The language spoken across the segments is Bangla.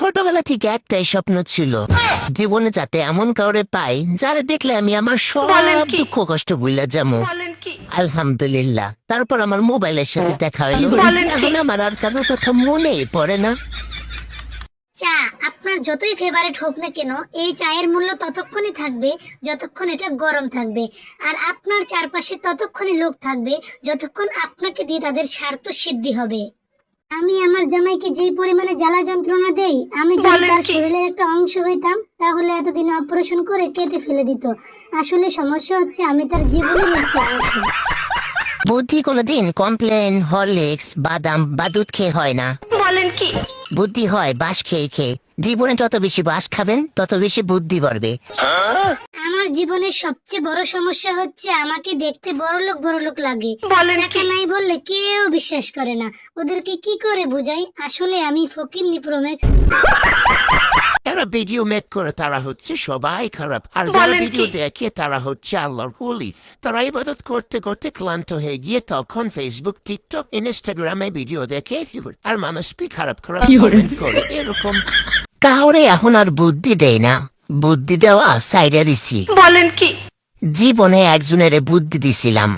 ছোটবেলা থেকে একটাই স্বপ্ন ছিল, জীবনে যাতে এমন কাউরে পাই যারা দেখলে আমি আমার সব দুঃখ কষ্ট ভুলে যাবো। আলহামদুলিল্লাহ, তারপর আমার মোবাইলের সাথে দেখা হইলো। এখন আমার আর কারোর কথা মনেই পড়ে না। চা আপনার যতই ফেভারিট হোক না কেন, এই চায়ের মূল্য ততক্ষণই থাকবে যতক্ষণ এটা গরম থাকবে, আর আপনার চারপাশে ততক্ষণই লোক থাকবে যতক্ষণ আপনাকে দিয়ে তাদের স্বার্থ সিদ্ধি হবে। আমি আমার জামাইকে যেই পরিমাণে জ্বালা যন্ত্রণা দেই, আমি যদি তার শরীরের একটা অংশ হইতাম তাহলে এতদিন অপারেশন করে কেটে ফেলে দিত। আসলে সমস্যা হচ্ছে আমি তার জীবনের একটা অংশ। বুদ্ধি কোনোদিন কমপ্লেন হরলিক্স বাদাম বা দুধ খেয়ে হয় না। বলেন কি? বুদ্ধি হয় বাঁশ খেয়ে খেয়ে। জীবনে যত বেশি বাঁশ খাবেন তত বেশি বুদ্ধি বাড়বে। আমার জীবনের সবচেয়ে বড় সমস্যা হচ্ছে আমাকে দেখতে বড়লোক লাগে। বলেন টাকা নাই বললে কেউ বিশ্বাস করে না। ওদেরকে কি করে বোঝাই আসলে আমি ফকিন্নি প্রোম্যাক্স। যারা ভিডিও মেক করে তারা হচ্ছে সবাই খারাপ, আর যারা ভিডিও দেখে তারা হচ্ছে আল্লাহর ওলি। তারা ইবাদত করতে করতে ক্লান্ত হয়ে গিয়ে তখন ফেসবুক, টিকটক, ইনস্টাগ্রামে ভিডিও দেখে আর মানুষ খারাপ খারাপ কমেন্ট করে। এরকম কাউরে এখন আর বুদ্ধি দেয় না, বুদ্ধি দেওয়া সাইডে দিছি। বলেন কি? জীবনে একজনের বুদ্ধি দিছিলাম,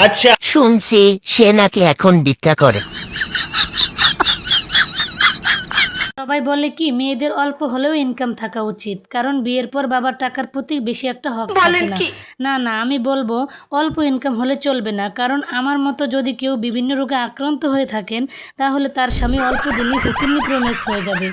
শুনছি সে নাকি এখন ভিক্ষা করে। সবাই বলে কি মেয়েদের অল্প হলেও ইনকাম থাকা উচিত, কারণ বিয়ের পর বাবার টাকার প্রতি বেশি একটা হক থাকে না। না না, আমি বলবো অল্প ইনকাম হলে চলবে না, কারণ আমার মতো যদি কেউ বিভিন্ন রোগে আক্রান্ত হয়ে থাকেন তাহলে তার স্বামী অল্প দিনই ফকিন্নি প্রোম্যাক্স হয়ে যাবে।